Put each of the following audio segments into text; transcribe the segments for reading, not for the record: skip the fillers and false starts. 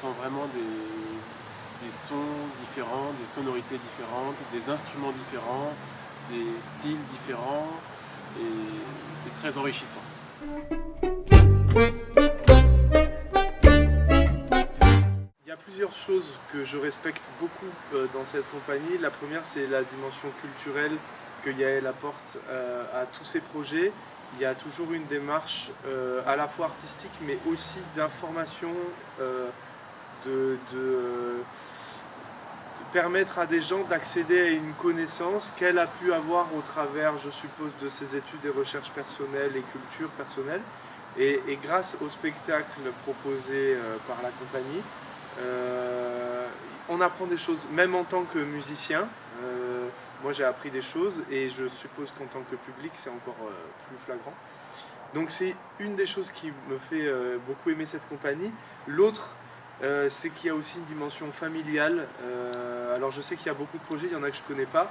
entend vraiment des sons différents, des sonorités différentes, des instruments différents, des styles différents, et c'est très enrichissant. Il y a plusieurs choses que je respecte beaucoup dans cette compagnie. La première, c'est la dimension culturelle que Yael apporte à tous ses projets. Il y a toujours une démarche à la fois artistique, mais aussi d'information, de permettre à des gens d'accéder à une connaissance qu'elle a pu avoir au travers, je suppose, de ses études et recherches personnelles et culture personnelle. Et grâce au spectacle proposé par la compagnie, on apprend des choses, même en tant que musicien. Moi j'ai appris des choses et je suppose qu'en tant que public c'est encore plus flagrant. Donc c'est une des choses qui me fait beaucoup aimer cette compagnie. L'autre, c'est qu'il y a aussi une dimension familiale. Alors je sais qu'il y a beaucoup de projets, il y en a que je ne connais pas,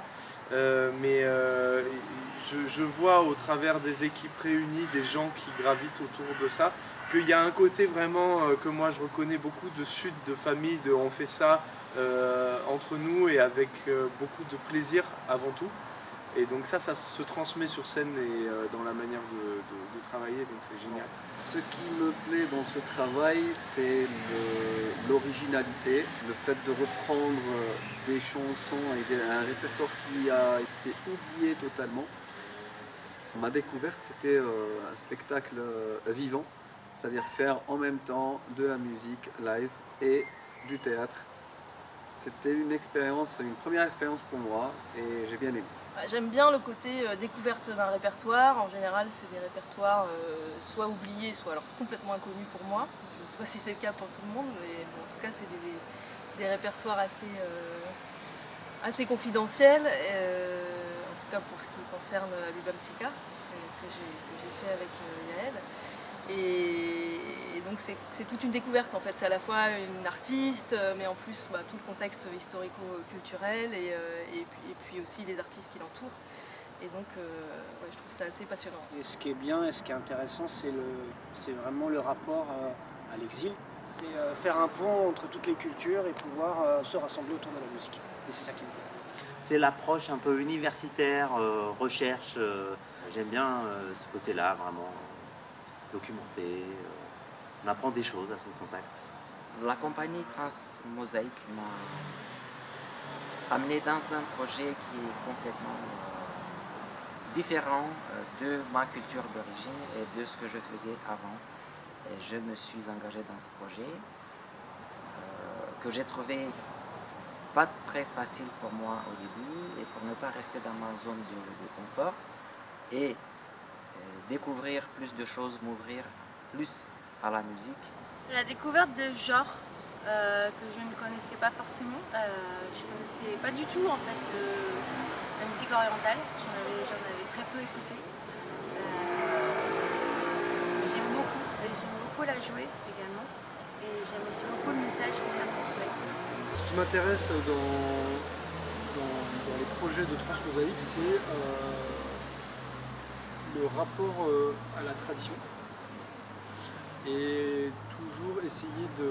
mais je vois au travers des équipes réunies, des gens qui gravitent autour de ça, qu'il y a un côté vraiment que moi je reconnais beaucoup de sud, de famille, de on fait ça entre nous et avec beaucoup de plaisir avant tout. Et donc ça se transmet sur scène et dans la manière de travailler, donc c'est génial. Ce qui me plaît dans ce travail, c'est l'originalité, le fait de reprendre des chansons et un répertoire qui a été oublié totalement. Ma découverte, c'était un spectacle vivant, c'est-à-dire faire en même temps de la musique live et du théâtre. C'était une première expérience pour moi et j'ai bien aimé. J'aime bien le côté découverte d'un répertoire. En général, c'est des répertoires soit oubliés, soit alors complètement inconnus pour moi. Je ne sais pas si c'est le cas pour tout le monde, mais en tout cas, c'est des répertoires assez confidentiels. En tout cas, pour ce qui concerne l'Ibam Sika, que j'ai fait avec Yael. Et donc c'est toute une découverte en fait, c'est à la fois une artiste, mais en plus tout le contexte historico-culturel et puis aussi les artistes qui l'entourent. Et donc ouais, je trouve ça assez passionnant. Et ce qui est bien et ce qui est intéressant, c'est vraiment le rapport à l'exil. C'est faire un pont entre toutes les cultures et pouvoir se rassembler autour de la musique. Et c'est ça qui me plaît. C'est l'approche un peu universitaire, recherche. J'aime bien ce côté-là, vraiment documenté. On apprend des choses à son contact. La compagnie Transmosaïque m'a amené dans un projet qui est complètement différent de ma culture d'origine et de ce que je faisais avant. Et je me suis engagé dans ce projet que j'ai trouvé pas très facile pour moi au début et pour ne pas rester dans ma zone de confort et découvrir plus de choses, m'ouvrir plus à la musique. La découverte de genres que je ne connaissais pas forcément. Je ne connaissais pas du tout en fait la musique orientale. J'en avais très peu écouté. J'aime beaucoup la jouer également. Et j'aime aussi beaucoup le message que ça transmet. Ce qui m'intéresse dans les projets de Transmosaïque, c'est le rapport à la tradition et toujours essayer de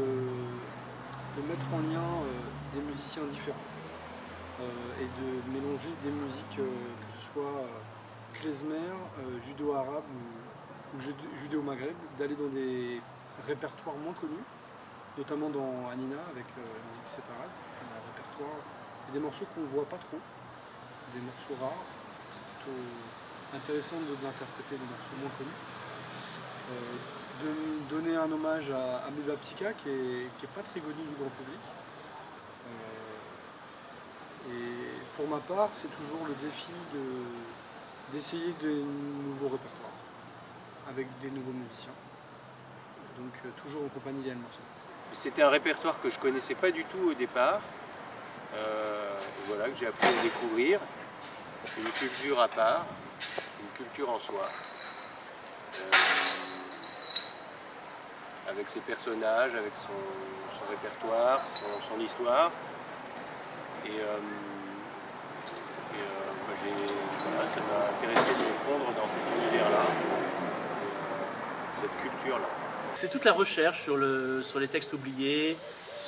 mettre en lien des musiciens différents et de mélanger des musiques que ce soit klezmer, judo-arabe ou judéo-maghreb, d'aller dans des répertoires moins connus, notamment dans Anina avec la musique séfarade, un répertoire et des morceaux qu'on ne voit pas trop, des morceaux rares. C'est plutôt intéressant d'interpréter des morceaux moins connus. De donner un hommage à Beba Psyka qui est pas très connu du grand public. Et pour ma part, c'est toujours le défi d'essayer de nouveaux répertoires avec des nouveaux musiciens. Donc toujours en compagnie d'Yann Marceau. C'était un répertoire que je ne connaissais pas du tout au départ, voilà, que j'ai appris à découvrir. Une culture à part, une culture en soi, avec ses personnages, avec son répertoire, son histoire. Voilà, ça m'a intéressé de me fondre dans cet univers-là, cette culture-là. C'est toute la recherche sur les textes oubliés,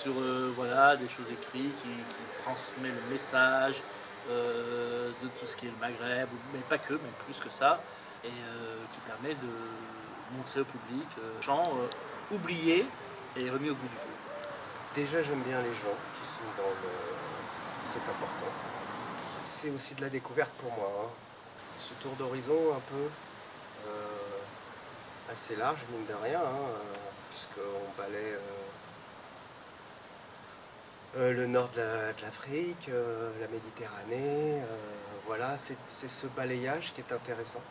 sur voilà, des choses écrites qui transmet le message de tout ce qui est le Maghreb, mais pas que, mais plus que ça, et qui permet de montrer au public chant oublié et remis au goût du jour. Déjà, j'aime bien les gens qui sont dans le... C'est important. C'est aussi de la découverte pour moi. Hein. Ce tour d'horizon un peu assez large, mine de rien, hein, puisqu'on balaie le nord de l'Afrique, la Méditerranée. Voilà, c'est ce balayage qui est intéressant.